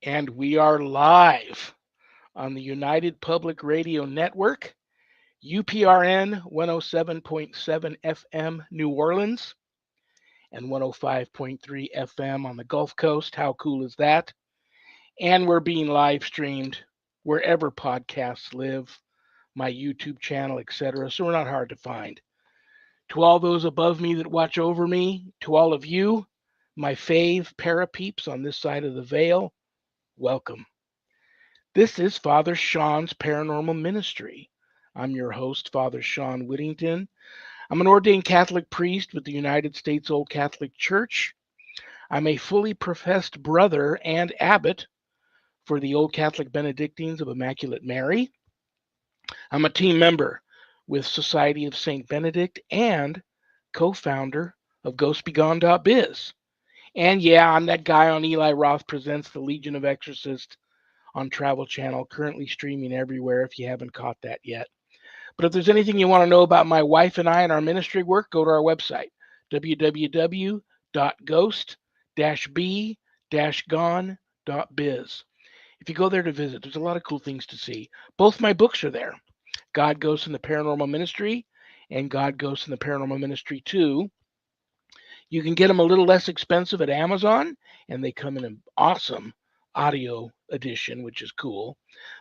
And we are live on the United Public Radio Network, UPRN 107.7 FM New Orleans and 105.3 FM on the Gulf Coast. How cool is that? And we're being live streamed wherever podcasts live, my YouTube channel, etc. So we're not hard to find. To all those above me that watch over me, to all of you, my fave parapeeps on this side of the veil, welcome. This is Father Shawn's Paranormal Ministry. I'm your host, Father Shawn Whittington. I'm an ordained Catholic priest with the United States Old Catholic Church. I'm a fully professed brother and abbot for the Old Catholic Benedictines of Immaculate Mary. I'm a team member with Society of St. Benedict and co-founder of GhostBegone.biz. And yeah, I'm that guy on Eli Roth Presents The Legion of Exorcists on Travel Channel, currently streaming everywhere if you haven't caught that yet. But if there's anything you want to know about my wife and I and our ministry work, go to our website, www.ghost-b-gone.biz. If you go there to visit, there's a lot of cool things to see. Both my books are there, God, Ghosts, and the Paranormal Ministry, and God, Ghosts, and the Paranormal Ministry 2. You can get them a little less expensive at Amazon, and they come in an awesome audio edition, which is cool.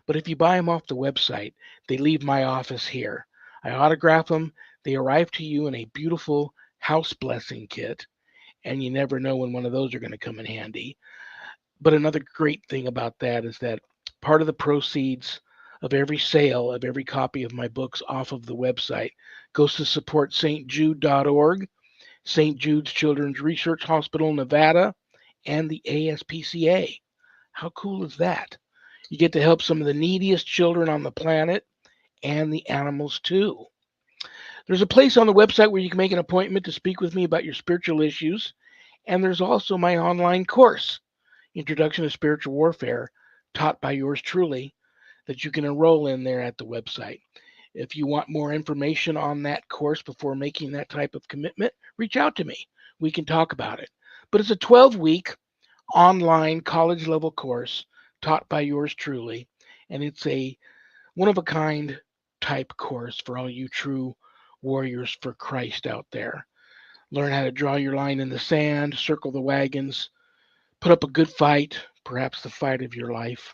But if you buy them off the website, they leave my office here. I autograph them. They arrive to you in a beautiful house blessing kit, and you never know when one of those are going to come in handy. But another great thing about that is that part of the proceeds of every sale of every copy of my books off of the website goes to support stjude.org, St. Jude's Children's Research Hospital, Nevada, and the ASPCA. How cool is that? You get to help some of the neediest children on the planet and the animals too. There's a place on the website where you can make an appointment to speak with me about your spiritual issues. And there's also my online course, Introduction to Spiritual Warfare, taught by yours truly, that you can enroll in there at the website. If you want more information on that course before making that type of commitment, reach out to me. We can talk about it. But it's a 12-week online college level course taught by yours truly, and it's a one of a kind type course for all you true warriors for Christ out there. Learn how to draw your line in the sand, circle the wagons, put up a good fight, perhaps the fight of your life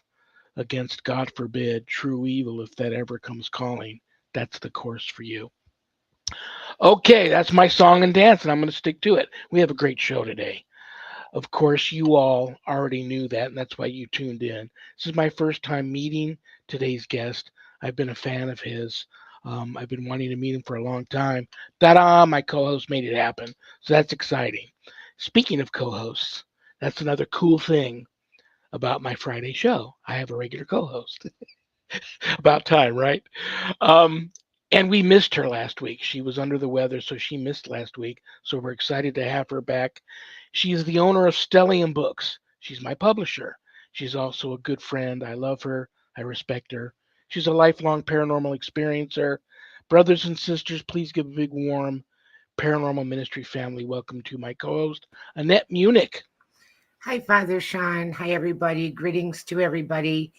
against, God forbid, true evil if that ever comes calling. That's the course for you. Okay, that's my song and dance, and I'm going to stick to it. We have a great show today. Of course, you all already knew that, and that's why you tuned in. This is my first time meeting today's guest. I've been a fan of his. I've been wanting to meet him for a long time. Ta-da! My co-host made it happen, so that's exciting. Speaking of co-hosts, that's another cool thing about my Friday show. I have a regular co-host. About time, right? Um, and we missed her last week. She was under the weather, so she missed last week. So we're excited to have her back. She is the owner of Stellium Books. She's my publisher. She's also a good friend. I love her. I respect her. She's a lifelong paranormal experiencer. Brothers and sisters, please give a big warm Paranormal Ministry family welcome to my co-host, Annette Munich. Hi, Father Shawn. Hi, everybody. Greetings to everybody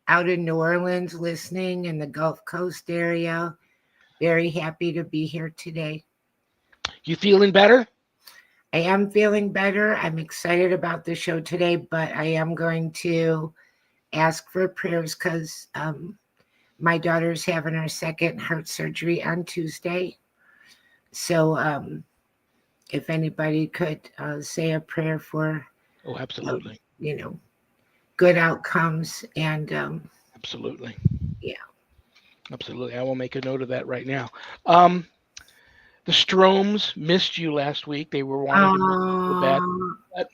out in New Orleans listening in the Gulf Coast area. Very happy to be here today. You feeling better? I am feeling better. I'm excited about the show today, but I am going to ask for prayers because my daughter's having her second heart surgery on Tuesday. So if anybody could say a prayer for, Oh, absolutely. Good outcomes and Absolutely. yeah. Absolutely. I will make a note of that right now. The Stromes missed you last week. They were wanting to meet you so bad. But,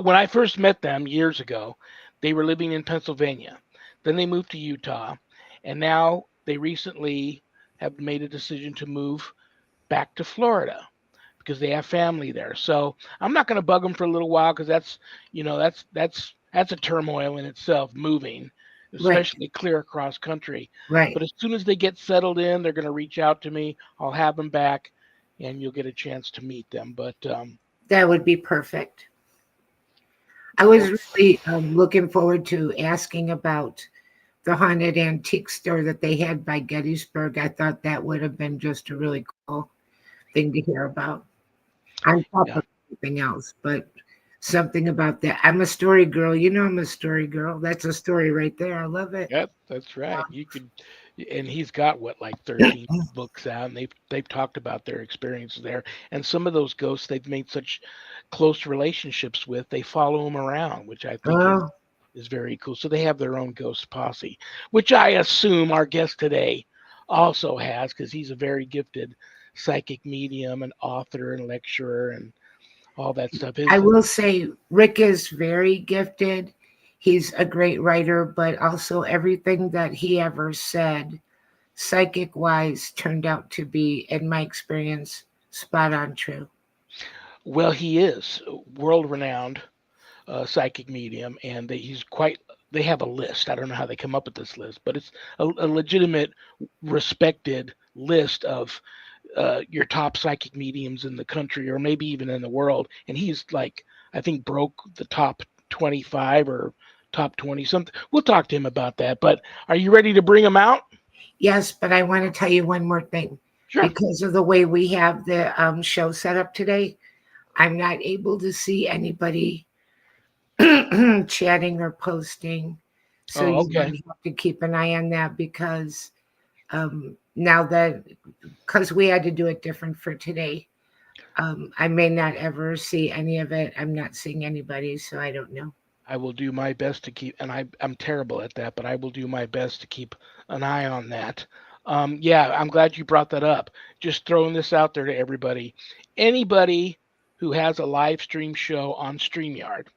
when I first met them years ago, they were living in Pennsylvania. Then they moved to Utah. And now they recently have made a decision to move back to Florida because they have family there. So I'm not going to bug them for a little while because that's a turmoil in itself, moving, especially clear across country. Right. But as soon as they get settled in, they're going to reach out to me. I'll have them back, and you'll get a chance to meet them. But that would be perfect. I Well, was really looking forward to asking about the haunted antique store that they had by Gettysburg. I thought that would have been just a really cool thing to hear about on top yeah. of everything else. But something about that. I'm a story girl. You know, I'm a story girl. That's a story right there. I love it. Yep, that's right. You could, and he's got what, like 13 books out, and they've talked about their experiences there. And some of those ghosts they've made such close relationships with, they follow them around, which I think Oh, is very cool. So they have their own ghost posse, which I assume our guest today also has, because he's a very gifted psychic medium and author and lecturer and all that stuff. I His will say Rick is very gifted. He's a great writer, but also everything that he ever said, psychic wise, turned out to be, in my experience, spot on true. well, he is world renowned psychic medium, and he's quite. They have a list. I don't know how they come up with this list, but it's a legitimate, respected list of your top psychic mediums in the country, or maybe even in the world. And he's like, I think, broke the top 25 or top 20 something. We'll talk to him about that. But are you ready to bring him out? Yes, but I want to tell you one more thing. Sure. Because of the way we have the show set up today, I'm not able to see anybody chatting or posting. So Oh, you okay. might have to keep an eye on that because now that, because we had to do it different for today, I may not ever see any of it. I'm not seeing anybody, so I don't know. I will do my best to keep, and I'm terrible at that, but I will do my best to keep an eye on that. Yeah, I'm glad you brought that up. Just throwing this out there to everybody. Anybody who has a live stream show on StreamYard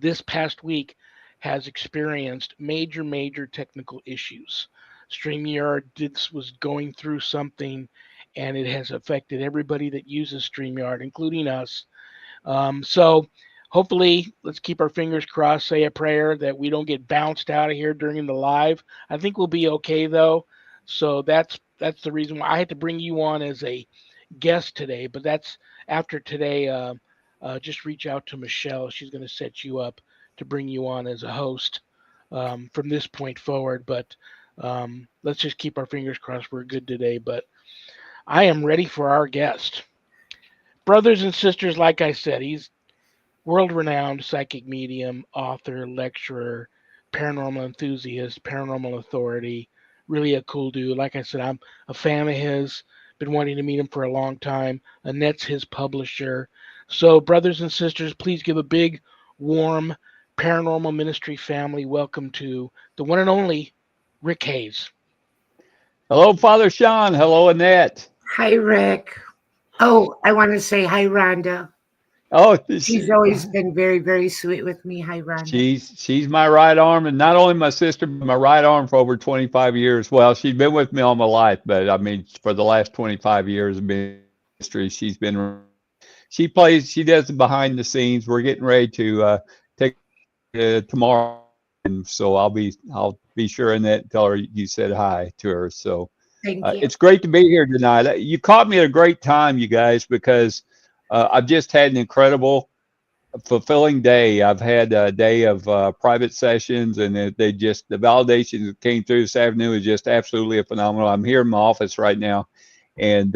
this past week has experienced major technical issues. StreamYard was going through something, and it has affected everybody that uses StreamYard, including us. So hopefully, let's keep our fingers crossed, say a prayer that we don't get bounced out of here during the live. I think we'll be okay though. So that's the reason why I had to bring you on as a guest today. But that's after today. Just reach out to Michelle. She's going to set you up to bring you on as a host from this point forward. But let's just keep our fingers crossed we're good today. But I am ready for our guest. Brothers and sisters, like I said, he's world renowned psychic medium, author, lecturer, paranormal enthusiast, paranormal authority. Really a cool dude. Like I said, I'm a fan of his. Been wanting to meet him for a long time. Annette's his publisher. So, brothers and sisters, please give a big, warm paranormal ministry family welcome to the one and only Rick Hayes. Hello, Father Shawn. Hello, Annette. Hi, Rick. Oh, I want to say hi, Rhonda. Oh, She's always been very, very sweet with me. Hi, Rhonda. she's my right arm, and not only my sister, but my right arm for over 25 years. Well, she's been with me all my life, but I mean, for the last 25 years of ministry, she's been. She does the behind the scenes. We're getting ready to take tomorrow, and so I'll be sure Annette tell her you said hi to her. So Thank you. it's great to be here tonight. You caught me at a great time, you guys, because I've just had an incredible, fulfilling day. I've had a day of private sessions, and the validation that came through this afternoon was just absolutely phenomenal. I'm here in my office right now, and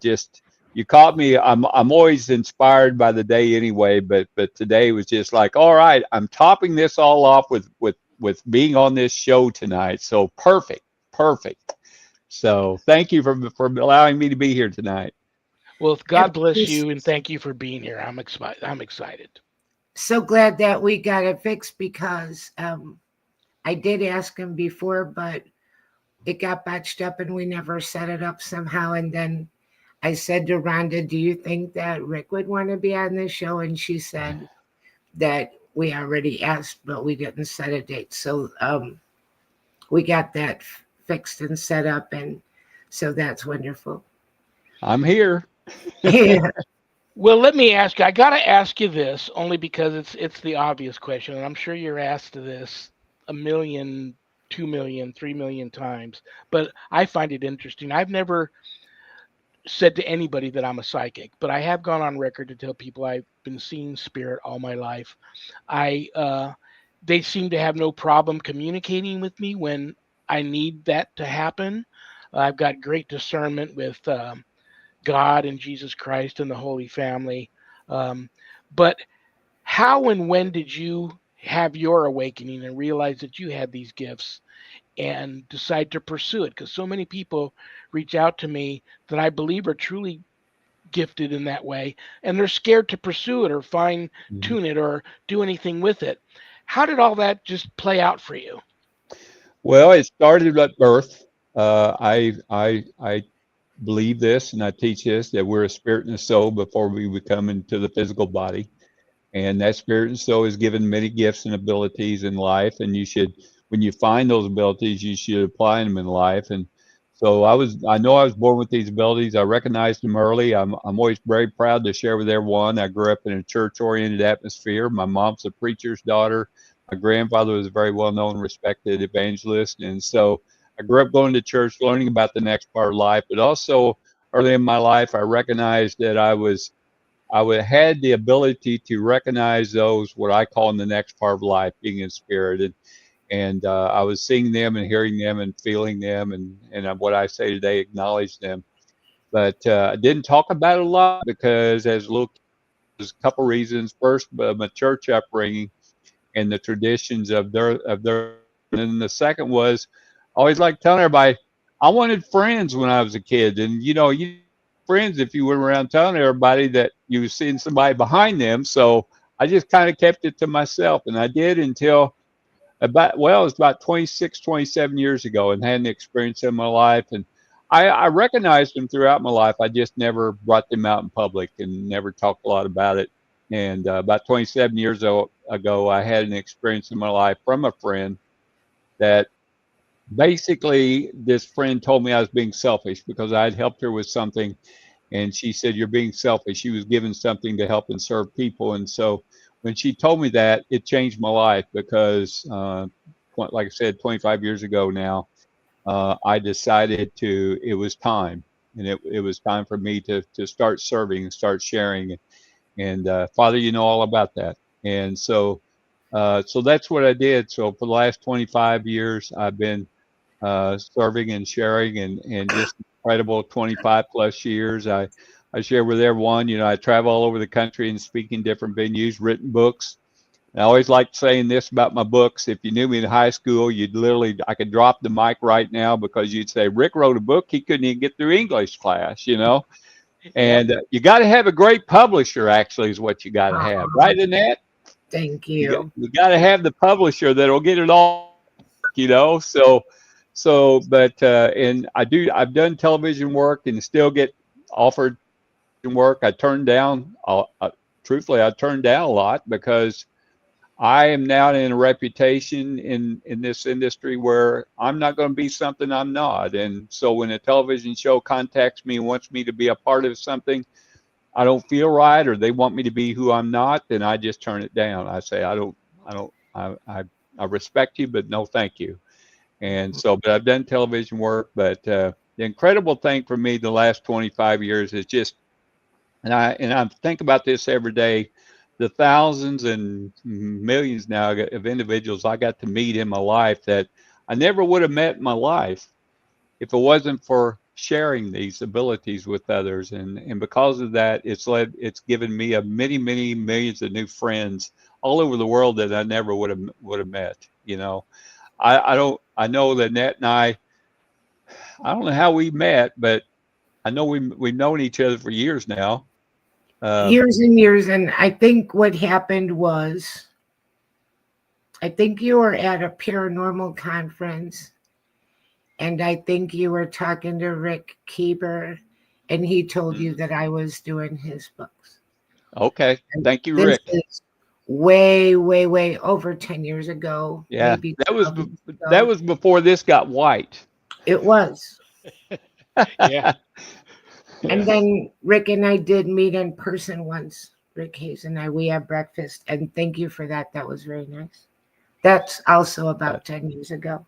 just you caught me. I'm always inspired by the day anyway, but today was just like, all right, I'm topping this all off with being on this show tonight. So perfect, perfect. So thank you for allowing me to be here tonight. Well, I'm God bless just you and thank you for being here. I'm excited. I'm excited. so glad that we got it fixed because I did ask him before, but it got batched up and we never set it up somehow. And then I said to Rhonda, do you think that Rick would want to be on this show? And she said that we already asked, but we didn't set a date. So we got that fixed and set up. And so that's wonderful. I'm here. Yeah. Well, let me ask you. I got to ask you this only because it's the obvious question, and I'm sure you're asked this a million, 2 million, 3 million times. But I find it interesting. I've never said to anybody that I'm a psychic, but I have gone on record to tell people I've been seeing spirit all my life. I They seem to have no problem communicating with me when I need that to happen. I've got great discernment with God and Jesus Christ and the Holy Family. Um, but how and when did you have your awakening and realize that you had these gifts and decide to pursue it? Because so many people reach out to me that I believe are truly gifted in that way, and they're scared to pursue it or fine Mhm. tune it or do anything with it. How did all that just play out for you? Well, it started at birth. I believe this and I teach this that we're a spirit and a soul before we become into the physical body. And that spirit and soul is given many gifts and abilities in life. And you should, when you find those abilities, you should apply them in life. And so I know I was born with these abilities. I recognized them early. I'm always very proud to share with everyone. I grew up in a church oriented atmosphere. My mom's a preacher's daughter. My grandfather was a very well known, respected evangelist. And so I grew up going to church, learning about the next part of life, but also early in my life, I recognized that had the ability to recognize those what I call in the next part of life, being in spirit, and I was seeing them and hearing them and feeling them, and what I say today, acknowledge them. But I didn't talk about it a lot because as a little kid, there's a couple reasons. First, my church upbringing and the traditions of their, and then the second was I always like telling everybody I wanted friends when I was a kid, and you friends if you went around telling everybody that you were seeing somebody behind them. So I just kind of kept it to myself, and I did until it was about 26, 27 years ago, and had an experience in my life, and I recognized them throughout my life. I just never brought them out in public and never talked a lot about it. And about 27 years ago, I had an experience in my life from a friend that basically this friend told me I was being selfish because I had helped her with something, and she said, "You're being selfish." She was given something to help and serve people, and so when she told me that, it changed my life because, like I said, 25 years ago now, I decided it was time, and it was time for me to start serving and start sharing. And Father, you know all about that, and so that's what I did. So for the last 25 years, I've been serving and sharing, and just incredible 25 plus years. I share with everyone. I travel all over the country and speak in different venues, written books. And I always like saying this about my books. If you knew me in high school, I could drop the mic right now because you'd say, Rick wrote a book. He couldn't even get through English class. Yep. And you got to have a great publisher, actually, is what you got to have. Aw, Right, Annette? thank You got, you. you got to have the publisher that'll get it all. But and I've done television work and still get offered work. Truthfully, I turned down a lot because I am now in a reputation in this industry where I'm not going to be something I'm not. And so when a television show contacts me and wants me to be a part of something I don't feel right, or they want me to be who I'm not, then I just turn it down. I say I don't I respect you, but no, thank you. And so, but I've done television work, but the incredible thing for me the last 25 years is just, and I think about this every day, the thousands and millions now of individuals I got to meet in my life that I never would have met in my life if it wasn't for sharing these abilities with others. And because of that, it's given me a many millions of new friends all over the world that I never would have met. I know that Nat and I don't know how we met, but I know we've known each other for years now. Um, Years and years. And I think what happened was, I think you were at a paranormal conference, and I think you were talking to Rick Keeber, and he told you Mm. that I was doing his books. okay, And thank you, this Rick. is way, way, way over 10 years ago, Yeah, maybe that was 12 years that ago. was before this got white. It was. Yeah. And Yeah. then Rick and I did meet in person once. Rick Hayes and I, we had breakfast, and thank you for that. That was very nice. That's also Uh, about 10 years ago.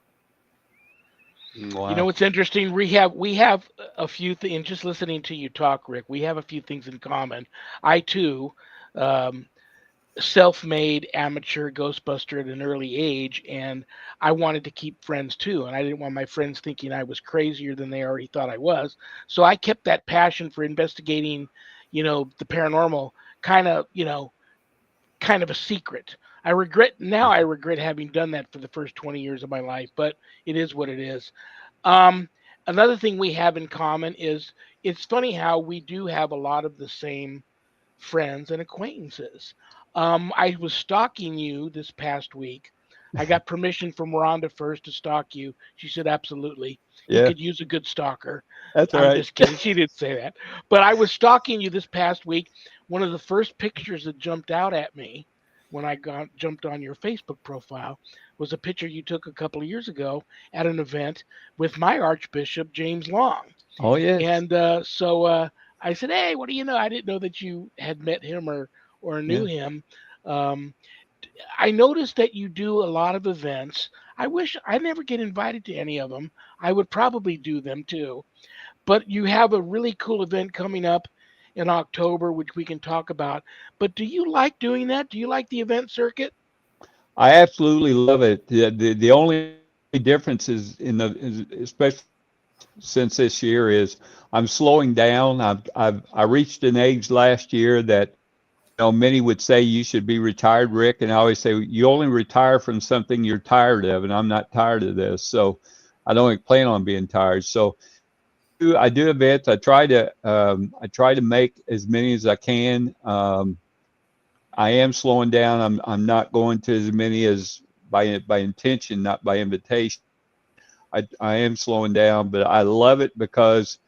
You know Wow. what's interesting? We have a few things. Just listening to you talk, Rick, we have a few things in common. I too, um, self-made amateur ghostbuster at an early age, and I wanted to keep friends too, and I didn't want my friends thinking I was crazier than they already thought I was. So I kept that passion for investigating, the paranormal, kind of, kind of a secret. I regret having done that for the first 20 years of my life, but it is what it is. Um, Another thing we have in common is it's funny how we do have a lot of the same friends and acquaintances. I was stalking you this past week. I got permission from Rhonda first to stalk you. She said, absolutely. You Yeah, could use a good stalker. that's I'm right. just kidding. She didn't say that. But I was stalking you this past week. One of the first pictures that jumped out at me when jumped on your Facebook profile was a picture you took a couple of years ago at an event with my Archbishop, James Long. Oh yes. And I said, "Hey, what do you know? I didn't know that you had met him or knew Yeah. him." Um, I noticed that you do a lot of events. I wish I never get invited to any of them. I would probably do them too. But you have a really cool event coming up in October, which we can talk about. But do you like doing that? Do you like the event circuit? I absolutely love it. The only difference especially since this year is I'm slowing down. I reached an age last year that many would say you should be retired, Rick, and I always say you only retire from something you're tired of, and I'm not tired of this, so I don't plan on being tired. So I do events. I try to make as many as I can. I am slowing down. I'm not going to as many as by intention, not by invitation. I am slowing down, but I love it because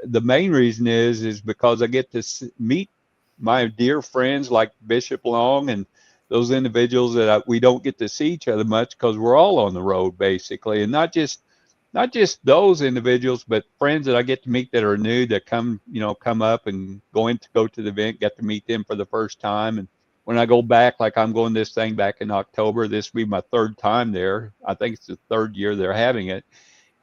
the main reason is because I get to meet my dear friends like Bishop Long and those individuals that we don't get to see each other much because we're all on the road basically, and not just those individuals, but friends that I get to meet that are new that come up and go to the event, get to meet them for the first time. And when I go back, like I'm going this thing back in October, this will be my third time there. I think it's the third year they're having it,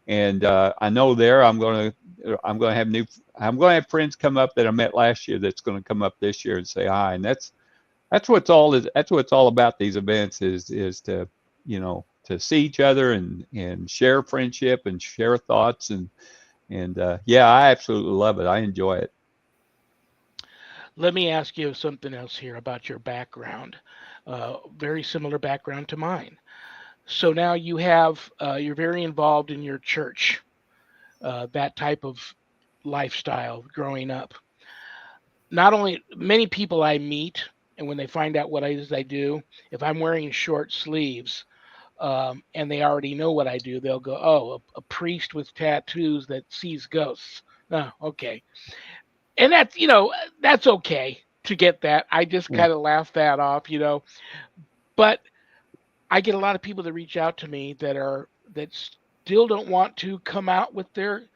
and I know there I'm going to have friends come up that I met last year that's going to come up this year and say hi, and that's what it's all about. These events is to to see each other and share friendship and share thoughts and yeah, I absolutely love it. I enjoy it. Let me ask you something else here about your background. Very similar background to mine. So now you're very involved in your church, that type of lifestyle growing up. Not only many people I meet, and when they find out what it is I do, if I'm wearing short sleeves, and they already know what I do, they'll go, "Oh, a priest with tattoos that sees ghosts." Oh, okay, and that's okay to get that. I just Yeah. kind of laugh that off. But I get a lot of people that reach out to me that still don't want to come out with their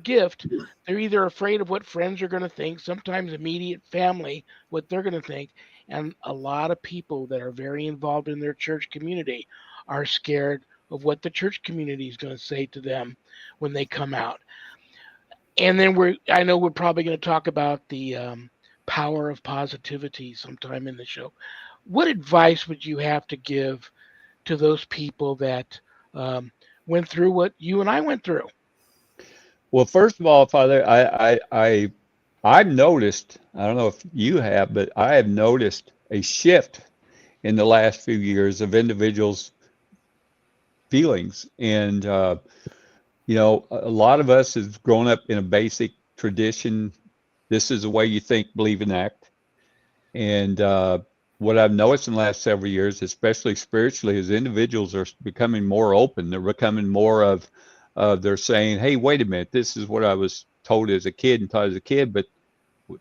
gift. They're either afraid of what friends are going to think, sometimes immediate family, what they're going to think, and a lot of people that are very involved in their church community are scared of what the church community is going to say to them when they come out. And then I know we're probably going to talk about the power of positivity sometime in the show. What advice would you have to give to those people that um, went through what you and I went through? Well, first of all, Father, I've noticed, I don't know if you have, but I have noticed a shift in the last few years of individuals' feelings. And a lot of us have grown up in a basic tradition. This is the way you think, believe, and act. And what I've noticed in the last several years, especially spiritually, is individuals are becoming more open. They're becoming more they're saying, hey, wait a minute, this is what I was told as a kid and taught as a kid, but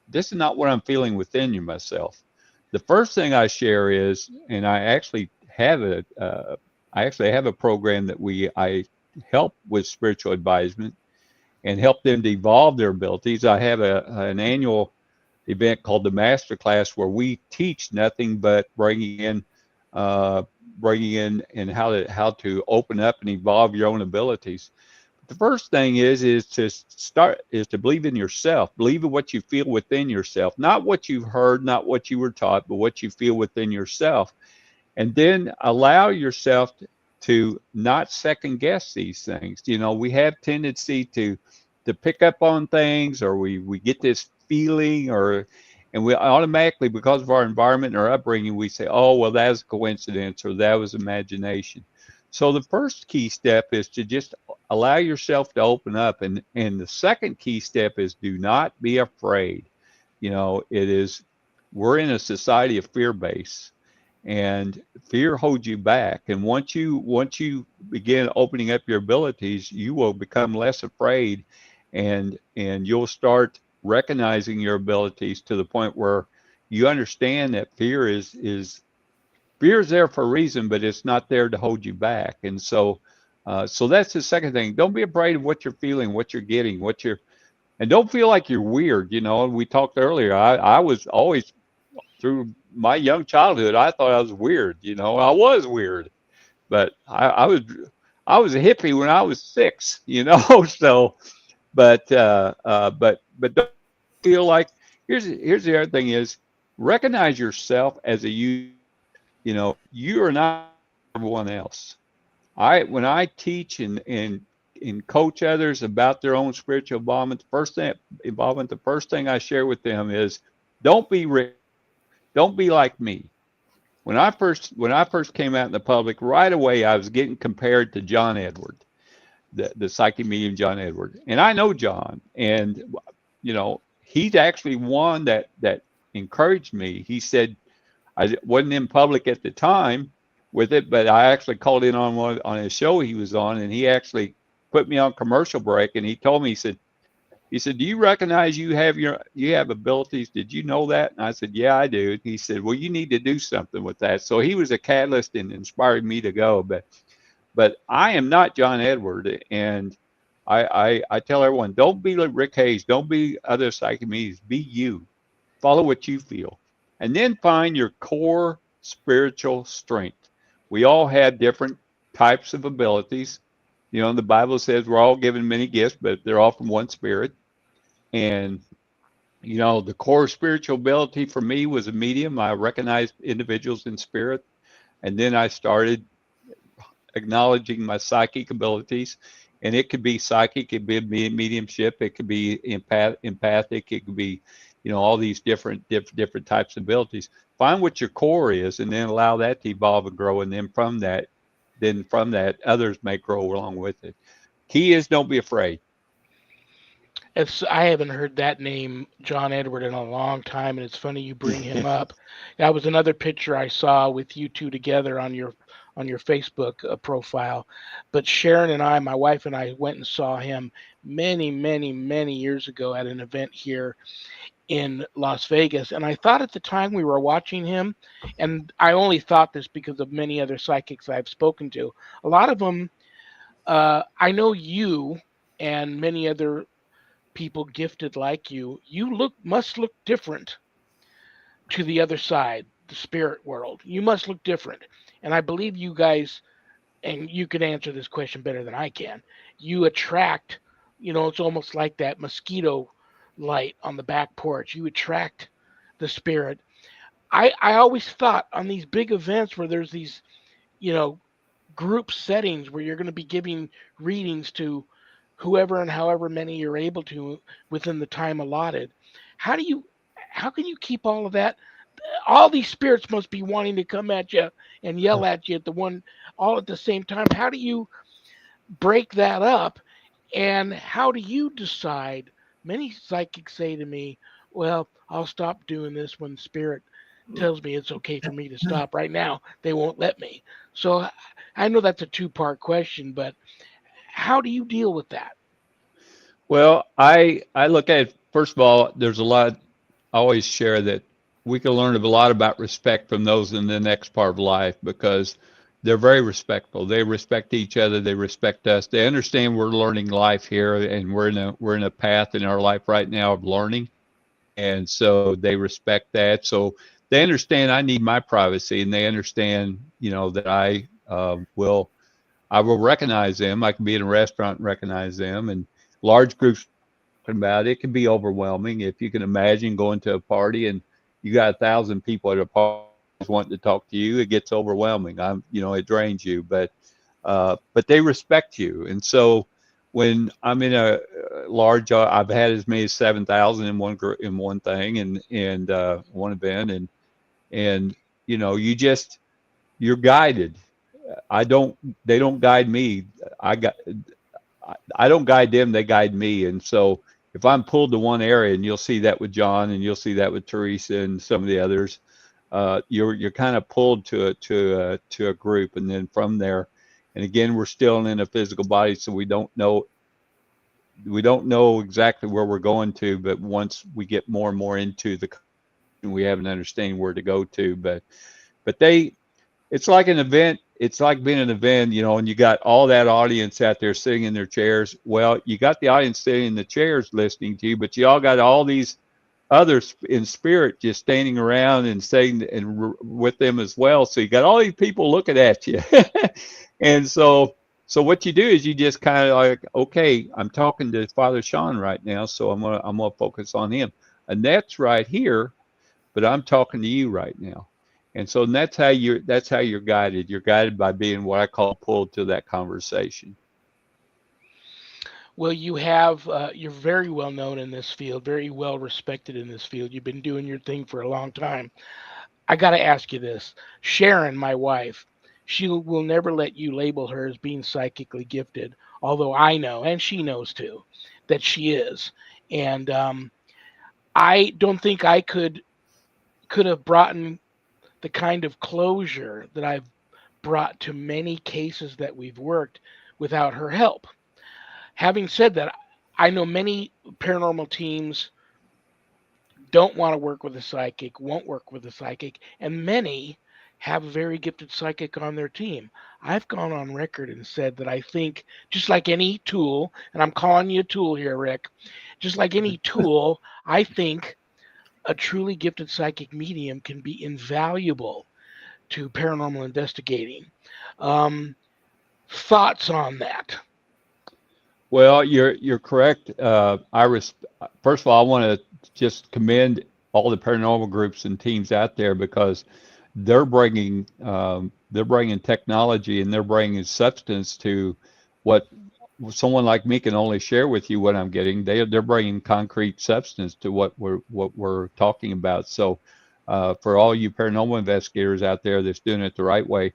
this is not what I'm feeling within you myself. The first thing I share is, and I actually have a program that I help with spiritual advisement and help them to evolve their abilities. I have an annual event called the Master Class where we teach nothing but uh, bringing in and how to open up and evolve your own abilities. the first thing is to believe in yourself, believe in what you feel within yourself, not what you've heard, not what you were taught, but what you feel within yourself. And then allow yourself to not second guess these things. You know, we have tendency to pick up on things, or we get this feeling, or and we automatically, because of our environment and our upbringing, we say, oh well, that was a coincidence, or that was imagination. So the first key step is to just allow yourself to open up, and the second key step is do not be afraid. You know, it is, we're in a society of fear base, and fear holds you back. And once you begin opening up your abilities, you will become less afraid, and you'll start recognizing your abilities to the point where you understand that fear is there for a reason, but it's not there to hold you back. And so that's the second thing. Don't be afraid of what you're feeling, what you're getting, and don't feel like you're weird. You know, we talked earlier. I was always, through my young childhood, I thought I was weird. You know, I was weird, but I was a hippie when I was 6. You know, so but don't feel like, here's the other thing is, recognize yourself as a you. You know, you are not everyone else. I When I teach and coach others about their own spiritual involvement, the first thing I share with them is, don't be Rick, don't be like me. When I first came out in the public, right away I was getting compared to John Edward, the psychic medium John Edward. And I know John, and you know, he's actually one that encouraged me. He said, I wasn't in public at the time with it, but I actually called in on a show he was on, and he actually put me on commercial break, and he told me, he said, do you recognize you have abilities? Did you know that? And I said, yeah, I do. He said, well, you need to do something with that. So he was a catalyst in inspiring me to go. But I am not John Edward, and I tell everyone, don't be like Rick Hayes, don't be other psychic mediums, be you. Follow what you feel, and then find your core spiritual strength. We all have different types of abilities. You know, the Bible says we're all given many gifts, but they're all from one spirit. And you know, the core spiritual ability for me was a medium. I recognized individuals in spirit, and then I started acknowledging my psychic abilities. And it could be psychic, it could be mediumship, it could be empathic, it could be, you know, all these different types of abilities. Find what your core is, and then allow that to evolve and grow. And then from that, others may grow along with it. Key is, don't be afraid. I haven't heard that name, John Edward, in a long time, and it's funny you bring him up. That was another picture I saw with you two together on your Facebook profile. But Sharon and I, my wife and I, went and saw him many, many, many years ago at an event here in Las Vegas. And I thought at the time we were watching him, and I only thought this because of many other psychics I've spoken to. A lot of them, I know you and many other people gifted like you must look different to the other side, the spirit world. You must look different. And I believe you guys, and you can answer this question better than I can. You attract, it's almost like that mosquito light on the back porch. You attract the spirit. I always thought on these big events where there's these, you know, group settings where you're going to be giving readings to whoever and however many you're able to within the time allotted. How do you how can you keep all of that? All these spirits must be wanting to come at you and yell at you at the one all at the same time. How do you break that up? And how do you decide? Many psychics say to me, well, I'll stop doing this when spirit tells me it's okay for me to stop. Right now, they won't let me. So I know that's a two-part question, but how do you deal with that? Well, I look at it, first of all, there's a lot. I always share that we can learn a lot about respect from those in the next part of life, because they're very respectful. They respect each other. They respect us. They understand we're learning life here, and we're in a path in our life right now of learning, and so they respect that. So they understand I need my privacy, and they understand, you know, that I will. I will recognize them. I can be in a restaurant and recognize them. And large groups about it can be overwhelming. If you can imagine going to a party and you got 1,000 people at a party wanting to talk to you, it gets overwhelming. It drains you. But they respect you. And so when I'm in a large, I've had as many as 7,000 in one thing and one event, and you just you're guided. I don't. They don't guide me. I got. I don't guide them. They guide me. And so if I'm pulled to one area, and you'll see that with John, and you'll see that with Teresa and some of the others, you're kind of pulled to a group, and then from there, and again, we're still in a physical body, so we don't know exactly where we're going to, but once we get more and more into we have an understanding where to go to. But it's like an event. It's like being an event, and you got all that audience out there sitting in their chairs. Well, you got the audience sitting in the chairs listening to you, but you all got all these others in spirit just standing around and saying and with them as well. So you got all these people looking at you, and so what you do is you just kind of like, okay, I'm talking to Father Shawn right now, so I'm gonna focus on him, and that's right here, but I'm talking to you right now. And so that's how you're guided. You're guided by being what I call pulled to that conversation. Well, you're very well known in this field, very well respected in this field. You've been doing your thing for a long time. I got to ask you this. Sharon, my wife, she will never let you label her as being psychically gifted, although I know, and she knows too, that she is. And I don't think I could have brought in the kind of closure that I've brought to many cases that we've worked without her help. Having said that, I know many paranormal teams don't want to work with a psychic, won't work with a psychic, and many have a very gifted psychic on their team. I've gone on record and said that I think, just like any tool, and I'm calling you a tool here, Rick, just like any tool, I think a truly gifted psychic medium can be invaluable to paranormal investigating. Um, Thoughts on that? Well, you're correct, Iris. First of all, I want to just commend all the paranormal groups and teams out there because they're bringing technology and they're bringing substance to what someone like me can only share with you what I'm getting. They're bringing concrete substance to what we're talking about. So, for all you paranormal investigators out there that's doing it the right way,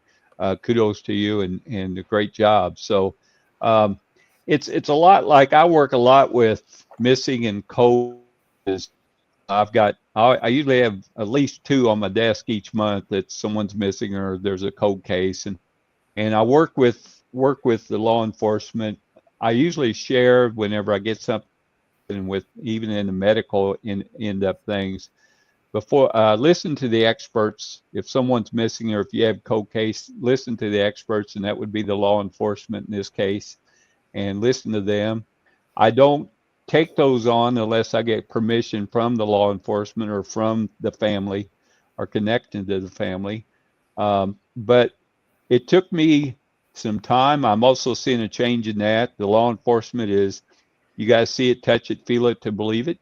kudos to you and a great job. So, um, it's a lot like I work a lot with missing and code. I usually have at least two on my desk each month that someone's missing or there's a cold case, and I work with the law enforcement. I usually share whenever I get something with even in the medical end up things before listen to the experts. If someone's missing or if you have cold case, listen to the experts, and that would be the law enforcement in this case, and listen to them. I don't take those on unless I get permission from the law enforcement or from the family or connected to the family. But it took me some time. I'm also seeing a change in that. The law enforcement is you guys see it, touch it, feel it to believe it,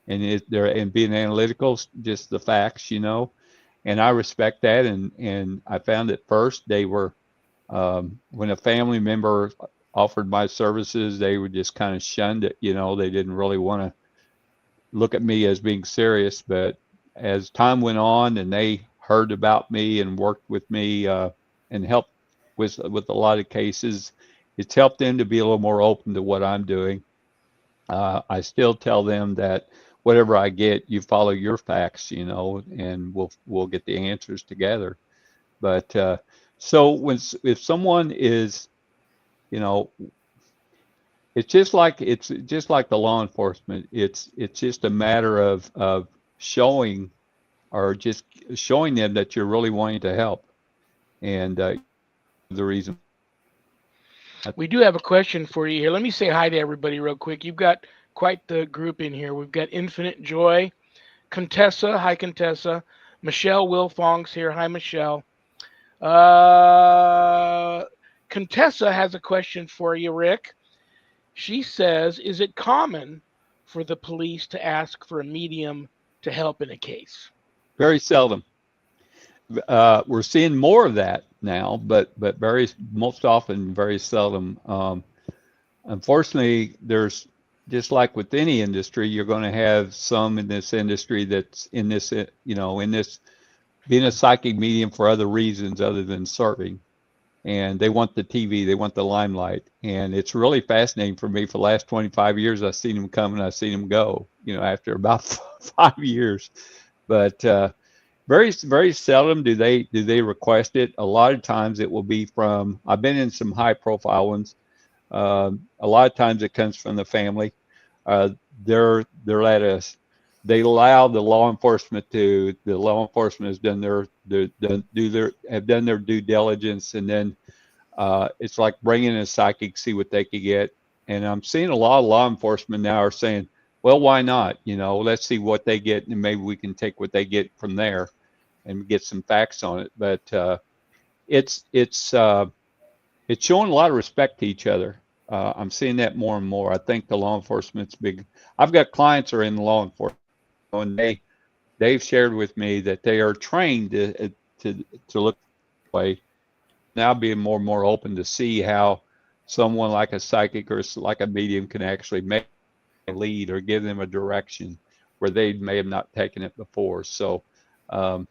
and being analytical, just the facts. And I respect that. And I found at first they were when a family member offered my services, they were just kind of shunned it. They didn't really want to look at me as being serious. But as time went on and they heard about me and worked with me and helped with a lot of cases, it's helped them to be a little more open to what I'm doing. I still tell them that whatever I get, you follow your facts, and we'll get the answers together. But so if someone is, you know, it's just like the law enforcement. It's just a matter of showing or just showing them that you're really wanting to help, and the reason. We do have a question for you here. Let me say hi to everybody real quick. You've got quite the group in here. We've got Infinite Joy, Contessa. Hi, Contessa. Michelle Wilfong's here. Hi, Michelle. Uh, Contessa has a question for you, Rick. She says, is it common for the police to ask for a medium to help in a case? Very seldom. We're seeing more of that now, but very most often very seldom. Unfortunately, there's just like with any industry, you're going to have some in this industry that's in this, in this being a psychic medium for other reasons other than serving. And they want the TV, they want the limelight. And it's really fascinating for me. For the last 25 years, I've seen them come and I've seen them go, after about 5 years. But very, very seldom do they request it. A lot of times it will be from, I've been in some high profile ones. A lot of times it comes from the family. Uh, they're at us. They allow the law enforcement has done have done their due diligence, and then it's like bringing in a psychic, see what they could get. And I'm seeing a lot of law enforcement now are saying, well, why not? Let's see what they get, and maybe we can take what they get from there and get some facts on it. But it's it's uh, it's showing a lot of respect to each other. I'm seeing that more and more. I think the law enforcement's big. I've got clients who are in law enforcement, and they've shared with me that they are trained to look way now, being more and more open to see how someone like a psychic or like a medium can actually make a lead or give them a direction where they may have not taken it before. So um,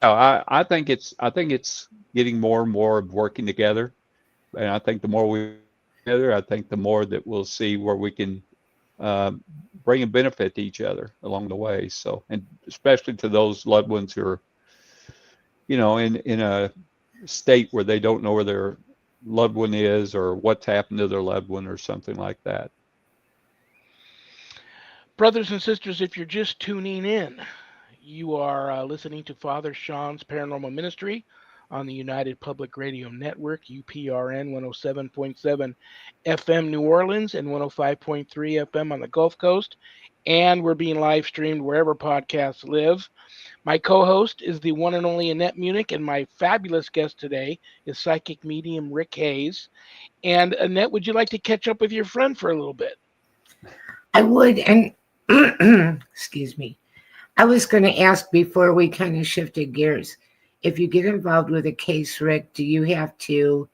I think it's getting more and more of working together, and I think the more we work together, I think the more that we'll see where we can um, bring a benefit to each other along the way. So, and especially to those loved ones who are, in a state where they don't know where their loved one is or what's happened to their loved one or something like that. Brothers and sisters, if you're just tuning in, you are listening to Father Shawn's Paranormal Ministry on the United Public Radio Network, UPRN 107.7 FM New Orleans and 105.3 FM on the Gulf Coast. And we're being live streamed wherever podcasts live. My co host is the one and only Annette Munich, and my fabulous guest today is psychic medium Rick Hayes. And Annette, would you like to catch up with your friend for a little bit? I would, and excuse me. I was going to ask before we kind of shifted gears. If you get involved with a case, Rick, do you have to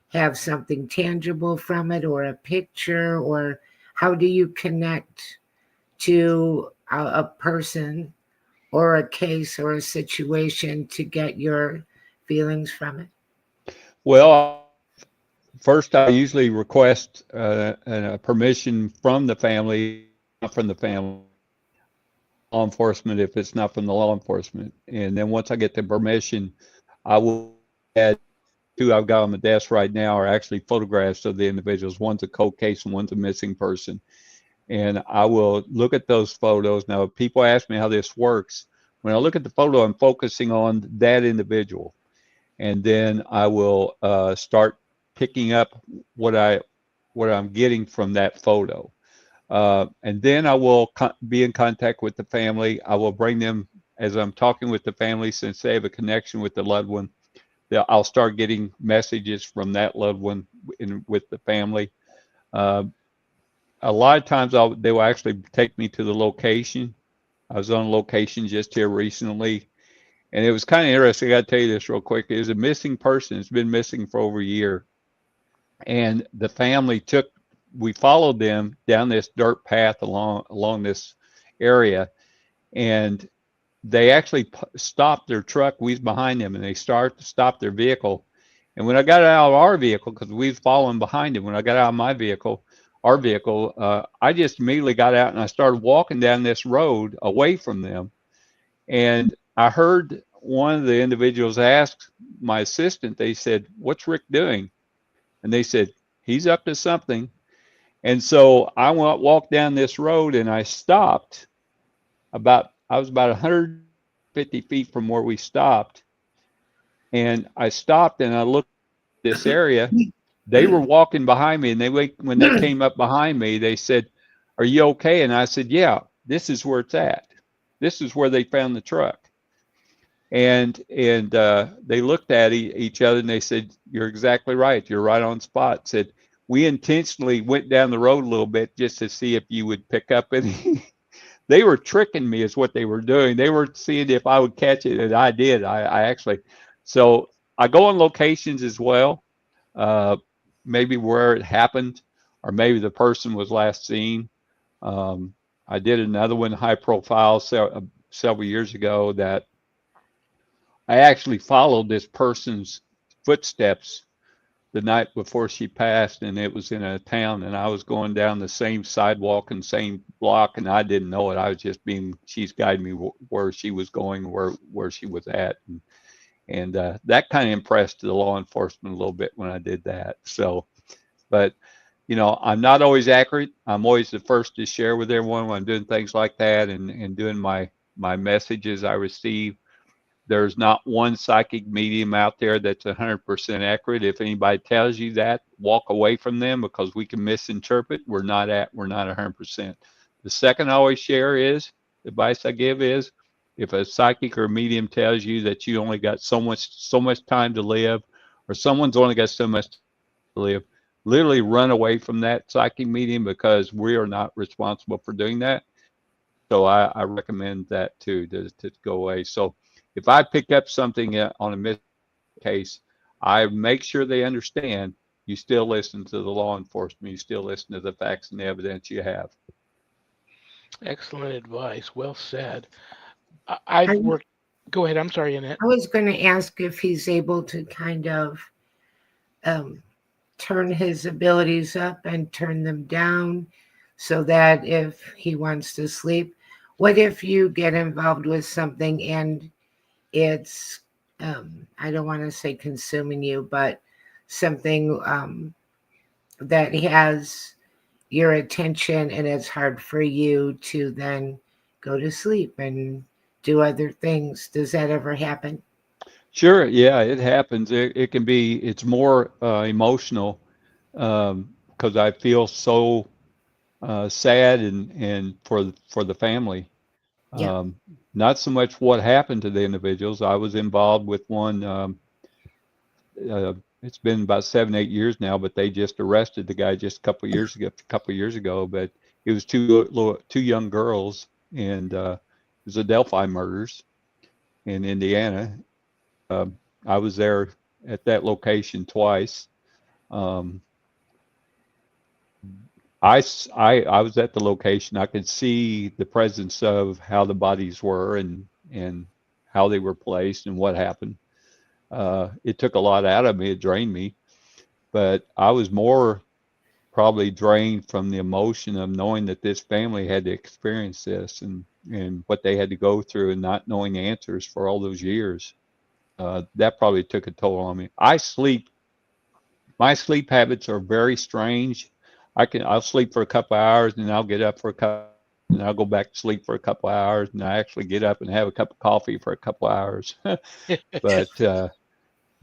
have something tangible from it or a picture, or how do you connect to a person or a case or a situation to get your feelings from it? Well, first I usually request permission from the family, not from the family, law enforcement if it's not from the law enforcement. And then once I get the permission, I will add two I've got on the desk right now are actually photographs of the individuals. One's a cold case and one's a missing person. And I will look at those photos. Now, if people ask me how this works, when I look at the photo, I'm focusing on that individual. And then I will start picking up what I'm getting from that photo. And then I will be in contact with the family. I will bring them as I'm talking with the family, since they have a connection with the loved one. I'll start getting messages from that loved one with the family. Uh, a lot of times they will actually take me to the location. I was on location just here recently, and it was kind of interesting. I got to tell you this real quick. It was a missing person. It's been missing for over a year. And the family we followed them down this dirt path along this area, and they actually stopped their truck. We was behind them, and they stopped their vehicle. And when I got out of our vehicle, because we was following behind them, when I got out of our vehicle, I just immediately got out and I started walking down this road away from them. And I heard one of the individuals ask my assistant, they said, "What's Rick doing?" And they said, "He's up to something." And so I walked down this road and I stopped I was about 150 feet from where we stopped. And I stopped and I looked at this area. They were walking behind me, and when they came up behind me, they said, "Are you okay?" And I said, "Yeah, this is where it's at. This is where they found the truck." And they looked at each other and they said, "You're exactly right. You're right on spot." Said, "We intentionally went down the road a little bit just to see if you would pick up any." They were tricking me, is what they were doing. They were seeing if I would catch it, and I did. I actually. So I go on locations as well, uh, maybe where it happened, or maybe the person was last seen. Um, I did another one, high profile, several years ago, that I actually followed this person's footsteps the night before she passed, and it was in a town, and I was going down the same sidewalk and same block, and I didn't know it. I was just she's guiding me where she was going, where she was at, and that kind of impressed the law enforcement a little bit when I did that. So, but I'm not always accurate. I'm always the first to share with everyone when I'm doing things like that, and doing my messages I receive. There's not one psychic medium out there that's 100% accurate. If anybody tells you that, walk away from them, because we can misinterpret. We're not 100%. The second I always share is, advice I give is, if a psychic or medium tells you that you only got so much time to live, or someone's only got so much to live, literally run away from that psychic medium, because we are not responsible for doing that. So I recommend that too, to go away. So if I pick up something on a missing case, I make sure they understand you still listen to the law enforcement. You still listen to the facts and the evidence you have. Excellent advice. Well said. I've I, worked. Go ahead. I'm sorry, Annette. I was going to ask if he's able to kind of um, turn his abilities up and turn them down so that if he wants to sleep, what if you get involved with something and it's, I don't want to say consuming you, but something that has your attention and it's hard for you to then go to sleep and do other things. Does that ever happen? Sure, yeah, it happens. It can be. It's more emotional, because I feel so sad, and for the family. Yeah. Um, Not so much what happened to the individuals. I was involved with one. It's been about 7, 8 years now, but they just arrested the guy just a couple years ago. But it was two young girls, and it was the Delphi murders in Indiana. Um, I was there at that location twice. Um, I was at the location. I could see the presence of how the bodies were, and how they were placed and what happened. It took a lot out of me. It drained me, but I was more probably drained from the emotion of knowing that this family had to experience this, and what they had to go through, and not knowing answers for all those years. That probably took a toll on me. My sleep habits are very strange. I'll sleep for a couple of hours, and then I'll get up for a couple, and I'll go back to sleep for a couple of hours, and I actually get up and have a cup of coffee for a couple of hours. But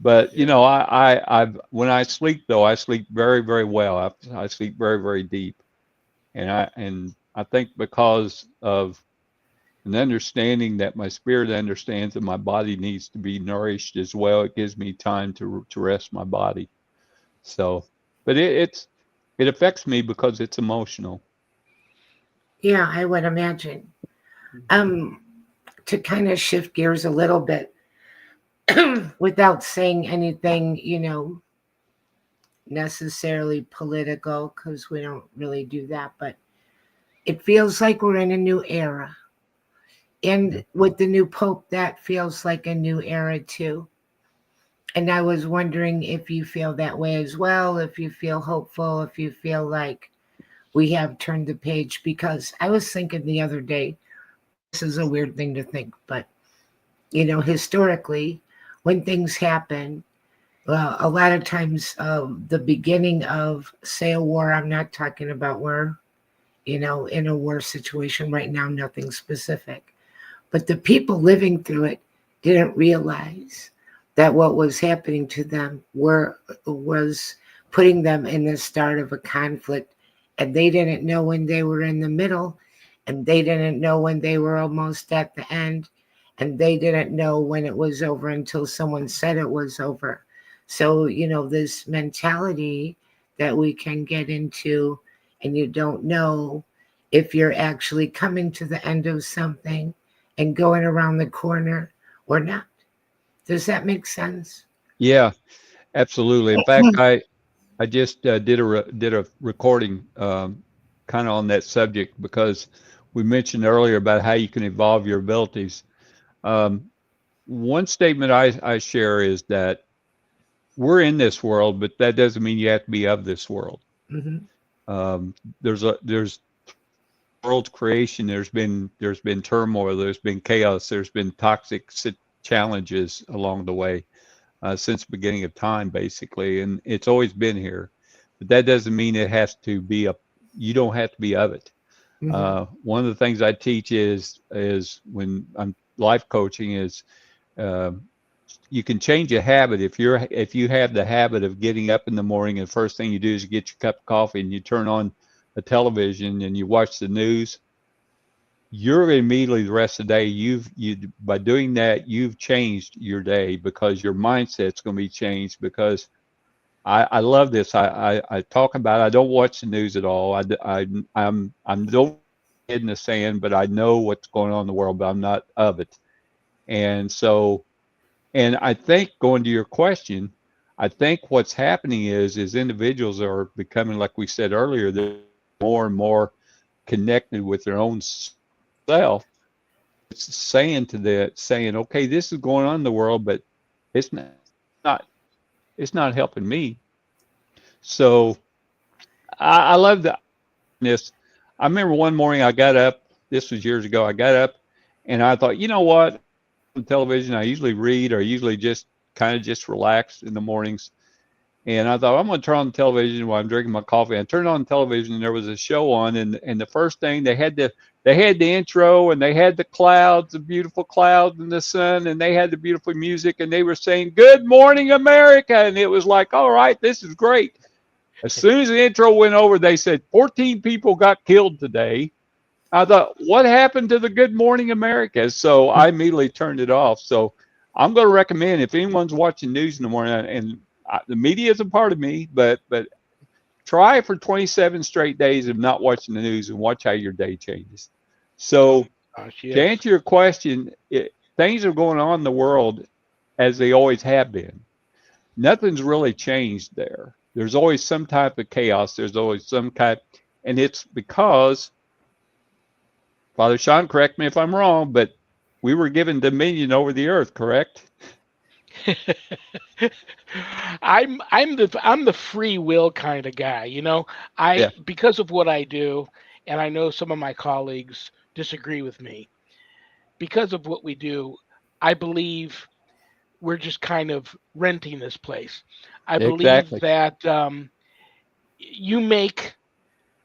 but Yeah. I've when I sleep, though, I sleep very, very well. I sleep very, very deep, and I think because of an understanding that my spirit understands that my body needs to be nourished as well, it gives me time to rest my body. So, but it affects me because it's emotional. Yeah, I would imagine. Um, to kind of shift gears a little bit without saying anything, necessarily political, because we don't really do that, but it feels like we're in a new era. And with the new Pope, that feels like a new era too. And I was wondering if you feel that way as well, if you feel hopeful, if you feel like we have turned the page. Because I was thinking the other day, this is a weird thing to think, but historically, when things happen, well, a lot of times, the beginning of, say, a war, I'm not talking about war, in a war situation right now, nothing specific. But the people living through it didn't realize that what was happening to them was putting them in the start of a conflict. And they didn't know when they were in the middle, and they didn't know when they were almost at the end. and they didn't know when it was over until someone said it was over. So, this mentality that we can get into, and you don't know if you're actually coming to the end of something and going around the corner or not. Does that make sense? Yeah, absolutely. In fact, I just did a recording kind of on that subject because we mentioned earlier about how you can evolve your abilities. Um, One statement I share is that we're in this world, but that doesn't mean you have to be of this world. Hmm. There's world creation. There's been turmoil. There's been chaos. There's been toxic challenges along the way since the beginning of time, basically, and it's always been here. But that doesn't mean it has to be a. You don't have to be of it. Hmm. One of the things I teach is when I'm life coaching is uh, you can change a habit if you have the habit of getting up in the morning and the first thing you do is you get your cup of coffee and you turn on the television and you watch the news. You're immediately the rest of the day. You by doing that you've changed your day because your mindset's going to be changed. Because I love this. I talk about. I don't watch the news at all. I'm don't head in the sand, but I know what's going on in the world, but I'm not of it. And so, and I think going to your question, I think what's happening is individuals are becoming, like we said earlier, they're more and more connected with their own self. It's saying, okay, this is going on in the world, but it's not it's not helping me. So I love this. I remember one morning I got up. This was years ago. I got up and I thought, you know what? On television, I usually read or usually just kind of just relax in the mornings. And I thought I'm going to turn on the television while I'm drinking my coffee. I turned on the television and there was a show on, and the first thing they had the intro and they had the clouds, the beautiful clouds and the sun, and they had the beautiful music and they were saying "Good Morning America," and it was like, all right, this is great. As soon as the intro went over, they said 14 people got killed today. I thought, what happened to the Good Morning America? So I immediately turned it off. So I'm going to recommend if anyone's watching news in the morning, and the media is a part of me, but try for 27 straight days of not watching the news and watch how your day changes. Oh So gosh, to yes. answer your question, things are going on in the world as they always have been. Nothing's really changed there. There's always some type of chaos. There's always some kind, and it's because Father Shawn, correct me if I'm wrong, but we were given dominion over the earth, correct? I'm the free will kind of guy, you know. I Yeah, Because of what I do, and I know some of my colleagues disagree with me. Because of what we do, I believe we're just kind of renting this place. I believe exactly. that you make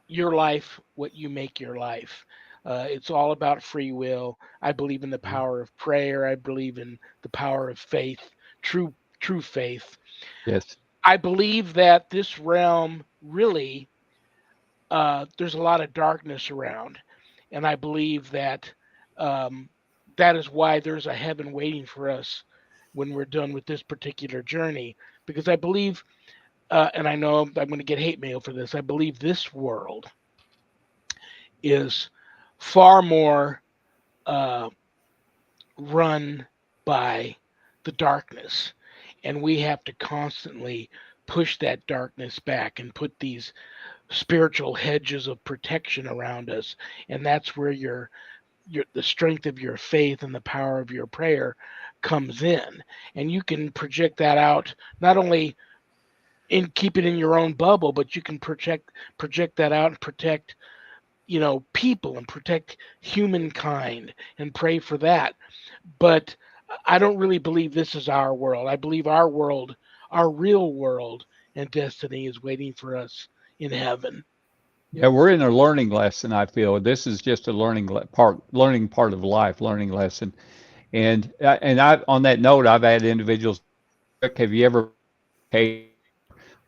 your life what you make your life. It's all about free will. I believe in the power of prayer. I believe in the power of faith, true faith. Yes. I believe that this realm really, there's a lot of darkness around, and I believe that um, that is why there's a heaven waiting for us when we're done with this particular journey. Because I believe, and I know I'm going to get hate mail for this. I believe this world is far more uh, run by the darkness, and we have to constantly push that darkness back and put these spiritual hedges of protection around us, and that's where your the strength of your faith and the power of your prayer comes in, and you can project that out not only in keep it in your own bubble, but you can project that out and protect, people, and protect humankind and pray for that. But I don't really believe this is our world. I believe our world, our real world and destiny is waiting for us in heaven. Yeah, we're in a learning lesson, I feel. This is just a learning part of life, learning lesson. And I on that note, I've had individuals, have you ever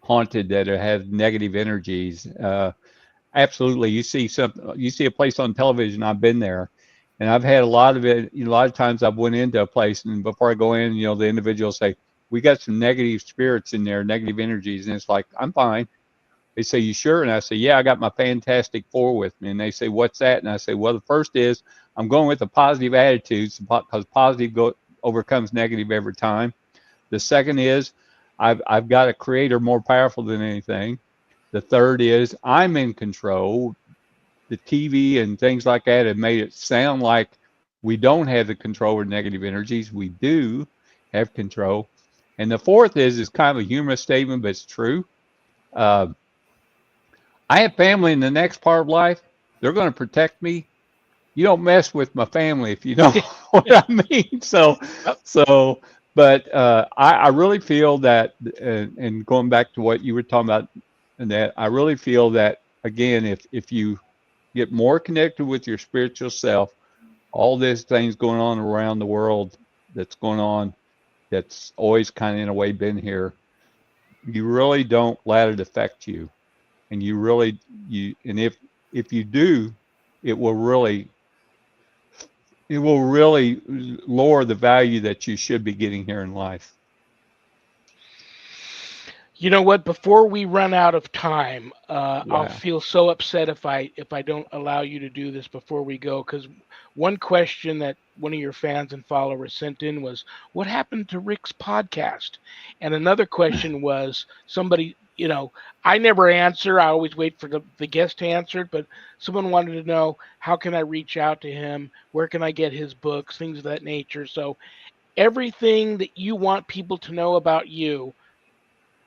haunted that have negative energies? Absolutely. You see a place on television, I've been there, And I've had a lot of it. A lot of times I've went into a place, and before I go in, the individual say, "We got some negative spirits in there, negative energies," and it's like, "I'm fine." They say, "You sure?" And I say, "Yeah, I got my Fantastic Four with me." And they say, "What's that?" And I say, "Well, the first is I'm going with a positive attitude because positive overcomes negative every time. The second is I've got a creator more powerful than anything. The third is I'm in control. The TV and things like that have made it sound like we don't have the control over negative energies. We do have control. And the fourth is kind of a humorous statement, but it's true. Uh, I have family in the next part of life. They're going to protect me. You don't mess with my family if you know what I mean. Yep. But I really feel that, and going back to what you were talking about, and that I really feel that again, if you get more connected with your spiritual self, all these things going on around the world that's going on, that's always kind of in a way been here, you really don't let it affect you, and and if you do, it will really it will really lower the value that you should be getting here in life. You know what? Before we run out of time, I'll Wow. feel so upset if I don't allow you to do this before we go. Because one question that one of your fans and followers sent in was, "What happened to Rick's podcast?" And another question was somebody, I never answer. I always wait for the guest to answer it. But someone wanted to know, how can I reach out to him? Where can I get his books? Things of that nature. So everything that you want people to know about you,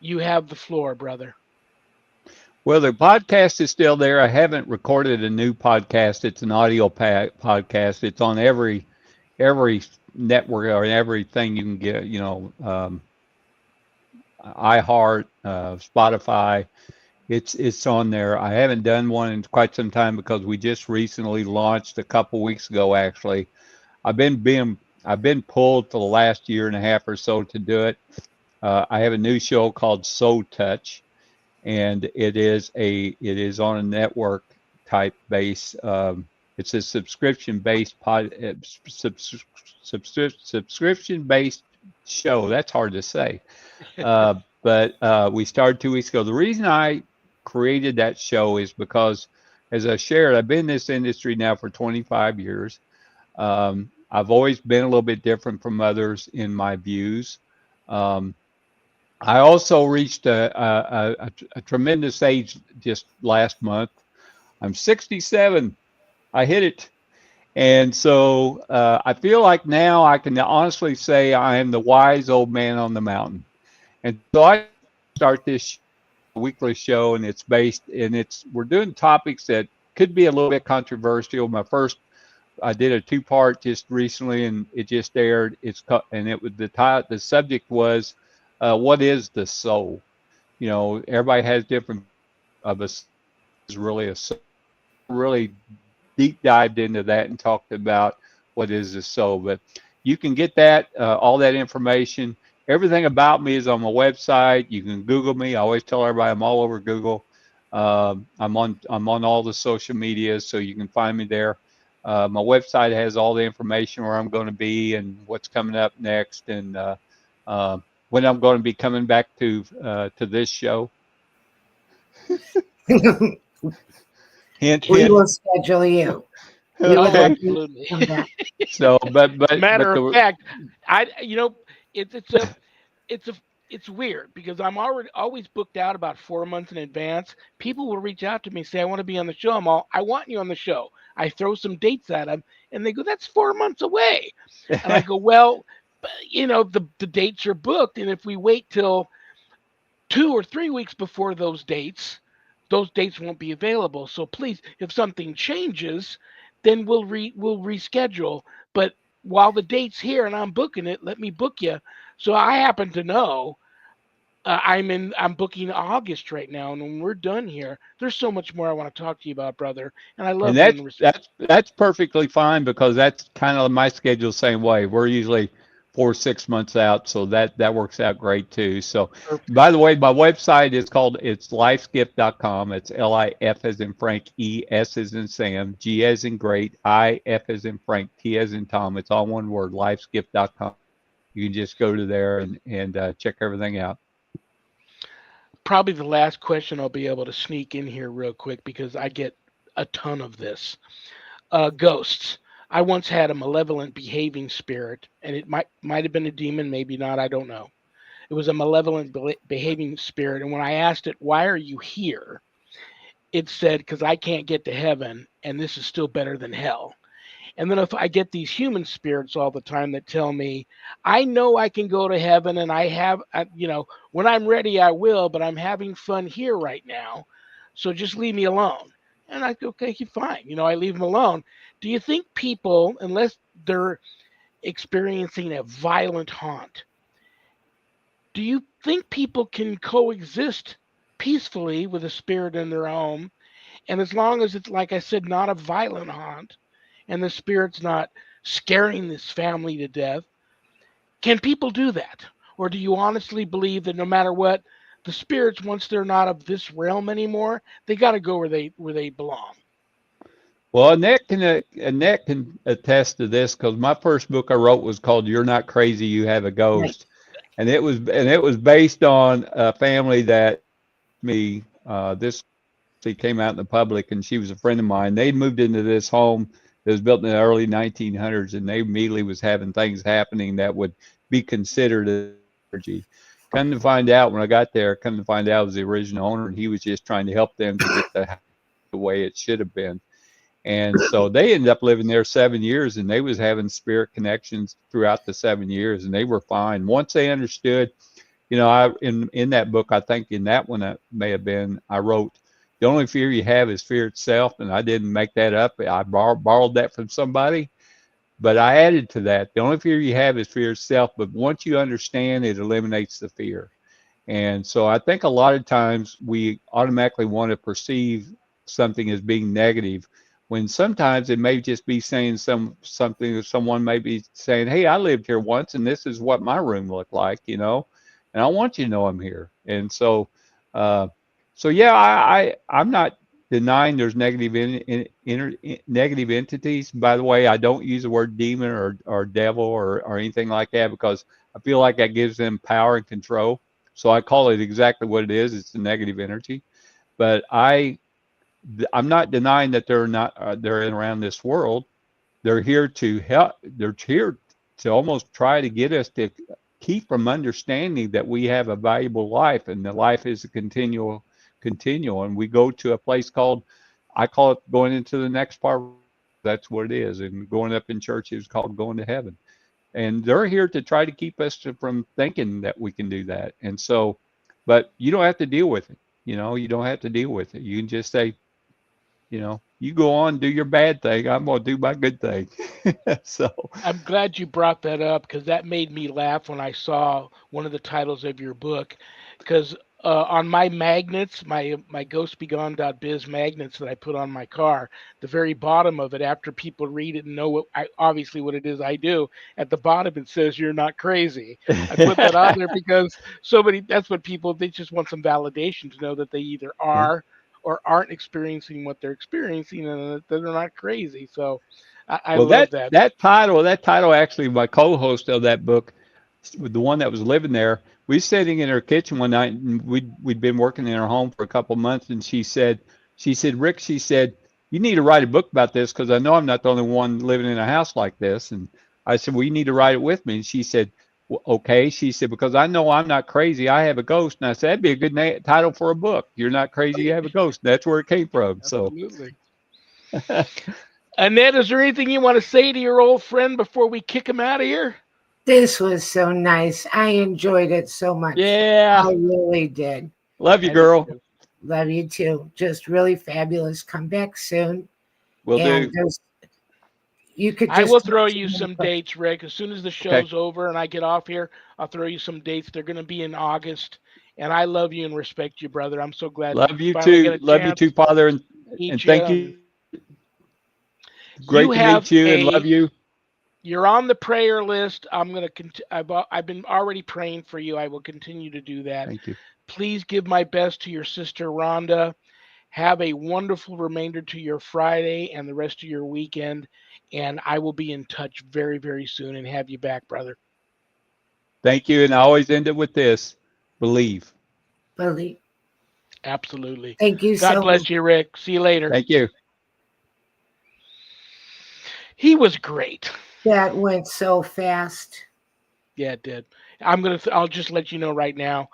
you have the floor, brother. Well, the podcast is still there. I haven't recorded a new podcast. It's an audio podcast. It's on every network or everything you can get. iHeart, Spotify. It's on there. I haven't done one in quite some time because we just recently launched a couple weeks ago. Actually, I've been being I've been pulled for the last year and a half or so to do it. I have a new show called Soul Touch, and it is on a network type base. It's a subscription based subscription based show. That's hard to say. But we started 2 weeks ago. The reason I created that show is because, as I shared, I've been in this industry now for 25 years. I've always been a little bit different from others in my views. Um, I also reached a tremendous age just last month. I'm 67. I hit it. And so I feel like now I can honestly say I am the wise old man on the mountain. And so I start this weekly show, and we're doing topics that could be a little bit controversial. I did a two-part just recently, and it just aired. And it was the subject was, what is the soul? Everybody has different of us is really a soul. Really deep dived into that and talked about what is the soul. But you can get that all that information. Everything about me is on my website. You can Google me. I always tell everybody I'm all over Google. I'm on all the social media, so you can find me there. My website has all the information where I'm going to be and what's coming up next, and uh, when I'm going to be coming back to this show. Hint, We hint. will schedule you. We would Oh, love Okay. you to absolutely. come back. So, but Matter of the fact, it's a it's weird because I'm always booked out about 4 months in advance. People will reach out to me and say, "I want to be on the show." I want you on the show. I throw some dates at them, and they go, "That's 4 months away." And I go, "Well, the dates are booked, and if we wait till 2 or 3 weeks before those dates won't be available. So please, if something changes, then we'll reschedule. But while the date's here and I'm booking it, let me book you." So I happen to know I'm booking August right now, and when we're done here, there's so much more I want to talk to you about, brother. And I And love that's being. that's that's perfectly fine because that's kind of my schedule the same way. We're usually 4 or 6 months out, so that works out great too. So, Perfect. by the way, my website is called it's lifesgift.com. It's LIF as in Frank, E S as in Sam, G as in great, I F as in Frank, T as in Tom. It's all one word, lifesgift.com. You can just go to there and check everything out. Probably the last question I'll be able to sneak in here real quick because I get a ton of this. Ghosts. I once had a malevolent behaving spirit, and it might have been a demon, maybe not. I don't know. It was a malevolent behaving spirit, and when I asked it, "Why are you here?" it said, "Because I can't get to heaven, and this is still better than hell." And then if I get these human spirits all the time that tell me, "I know I can go to heaven, and when I'm ready, I will, but I'm having fun here right now, so just leave me alone." And I go, "Okay, fine." I leave them alone. Do you think people, unless they're experiencing a violent haunt, do you think people can coexist peacefully with a spirit in their home? And as long as it's, like I said, not a violent haunt and the spirit's not scaring this family to death, can people do that? Or do you honestly believe that no matter what, the spirits, once they're not of this realm anymore, they got to go where they belong? Well, Annette can attest to this because my first book I wrote was called "You're Not Crazy, You Have a Right. Ghost," and it was based on a family that me this she came out in the public, and she was a friend of mine. They moved into this home that was built in the early 1900s, and they immediately was having things happening that would be considered energy. Come to find out, when I got there, come to find out it was the original owner, and he was just trying to help them to get the house the way it should have been. And so they ended up living there 7 years, and they was having spirit connections throughout the 7 years, and they were fine once they understood. I in that book, I think in that one that may have been, I wrote, the only fear you have is fear itself, and I didn't make that up. I borrowed that from somebody, but I added to that, the only fear you have is fear itself. But once you understand, it eliminates the fear. And so I think a lot of times we automatically want to perceive something as being negative when sometimes it may just be saying something that someone may be saying, "Hey, I lived here once and this is what my room looked like, and I want you to know I'm here." And uh, so yeah, I'm not denying there's negative entities. By the way, I don't use the word demon or devil or anything like that because I feel like that gives them power and control. So I call it exactly what it is. It's the negative energy. But I'm not denying that they're in around this world. They're here to help. They're here to almost try to get us to keep from understanding that we have a valuable life and that life is a continual. And we go to a place called, I call it going into the next part. That's what it is. And going up in church is called going to heaven. And they're here to try to keep us from thinking that we can do that. And so, but you don't have to deal with it. You don't have to deal with it. You can just say, you go on, do your bad thing. I'm going to do my good thing. So, I'm glad you brought that up because that made me laugh when I saw one of the titles of your book. Because on my magnets, my ghostbegone.biz magnets that I put on my car, the very bottom of it, after people read it and know obviously what it is I do, at the bottom it says "You're not crazy." I put that on there because that's what people, they just want some validation to know that they either yeah. are or aren't experiencing what they're experiencing and that they're not crazy. So I Well, love that that. that title, that title actually, my co-host of that book, the one that was living there, we was sitting in her kitchen one night, and we'd been working in her home for a couple of months, and she said, Rick, she said, you need to write a book about this because I know I'm not the only one living in a house like this. And I said, well, you need to write it with me. And she said, well, okay. She said, because I know I'm not crazy. I have a ghost. And I said, that'd be a good title for a book. You're not crazy. You have a ghost. And that's where it came from. So. Absolutely. Annette, is there anything you want to say to your old friend before we kick him out of here? This was so nice. I enjoyed it so much. Yeah. I really did. Love you, I did girl. too. Love you too. Just really fabulous. Come back soon. Will And do. you could I just will talk throw to you me some dates, Rick. As soon as the Okay. show's over and I get off here, I'll throw you some dates. They're going to be in August. And I love you and respect you, brother. I'm so glad Love you finally get too. a Love you chance too, to Father, and meet you. thank And you. you Great to have meet you and love a you. You're on the prayer list. I'm gonna. I've been already praying for you. I will continue to do that. Thank you. Please give my best to your sister Rhonda. Have a wonderful remainder to your Friday and the rest of your weekend. And I will be in touch very, very soon and have you back, brother. Thank you. And I always end it with this: believe. Believe. Absolutely. Thank you God so much. bless you, Rick. See you later. Thank you. He was great. That went so fast. Yeah, it did. I'll just let you know right now.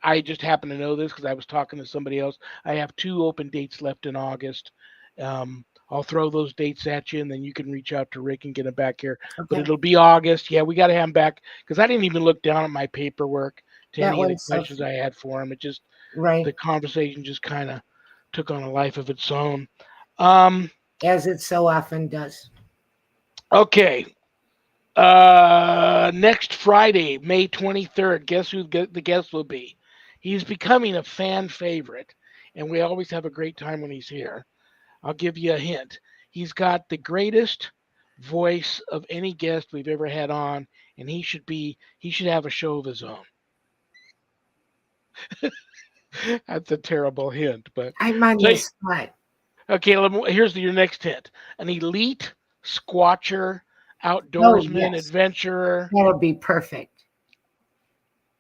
I just happen to know this because I was talking to somebody else. I have 2 open dates left in August. I'll throw those dates at you, and then you can reach out to Rick and get him back here. But Okay. it'll be August. Yeah, we got to have him back because I didn't even look down at my paperwork to That any of the went so questions I had for him. right. The conversation just kind of took on a life of its own. Um, As it so often does. okay. Next Friday, May 23rd, guess who the guest will be? He's becoming a fan favorite, and we always have a great time when he's here. I'll give you a hint. He's got the greatest voice of any guest we've ever had on, and he should have a show of his own. That's a terrible hint, but I'm on so the spot. okay, here's your next hint. An elite squatcher, Oh, outdoorsman, yes. adventurer. That'll be perfect.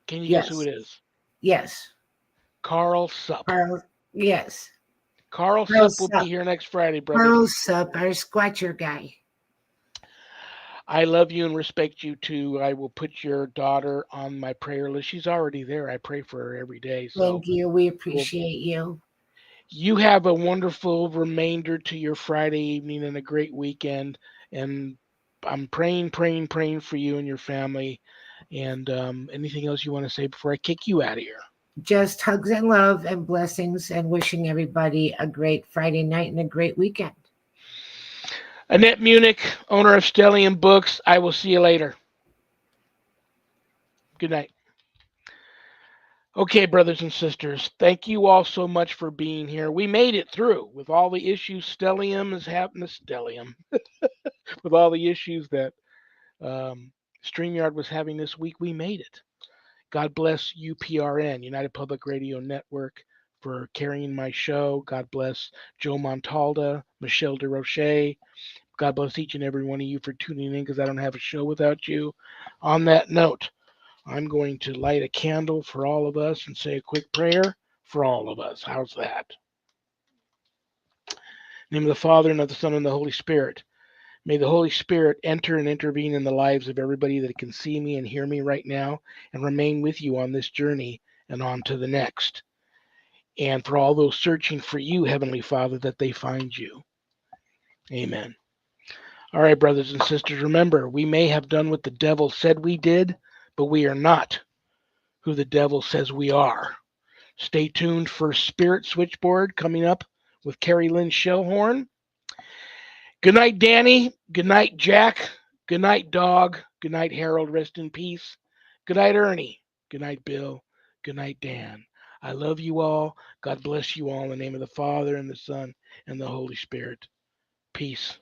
Can you guess who Yes. it is? Yes. Carl Supp. Carl, yes. Carl Carl Supp will be Sup. here next Friday, brothers Carl and Sup, sisters. our squatcher guy. I love you and respect you too. I will put your daughter on my prayer list. She's already there. I pray for her every day. So Thank you. We well, appreciate you. you have a wonderful remainder to your Friday evening and a great weekend. And I'm praying, praying, praying for you and your family. And anything else you want to say before I kick you out of here? Just hugs and love and blessings and wishing everybody a great Friday night and a great weekend. Annette Munich, owner of Stellium Books. I will see you later. Good night. Okay, brothers and sisters, thank you all so much for being here. We made it through with all the issues Stellium is happening. Stellium, with all the issues that um, StreamYard was having this week, we made it. God bless UPRN, United Public Radio Network, for carrying my show. God bless Joe Montalda, Michelle DeRoche. God bless each and every one of you for tuning in because I don't have a show without you. On that note, I'm going to light a candle for all of us and say a quick prayer for all of us. How's that? In the name of the Father, and of the Son, and the Holy Spirit. May the Holy Spirit enter and intervene in the lives of everybody that can see me and hear me right now and remain with you on this journey and on to the next. And for all those searching for you, Heavenly Father, that they find you. Amen. All right, brothers and sisters, remember, we may have done what the devil said we did, but we are not who the devil says we are. Stay tuned for Spirit Switchboard coming up with Carrie Lynn Shellhorn. Good night, Danny. Good night, Jack. Good night, Dog. Good night, Harold. Rest in peace. Good night, Ernie. Good night, Bill. Good night, Dan. I love you all. God bless you all in the name of the Father and the Son and the Holy Spirit. Peace.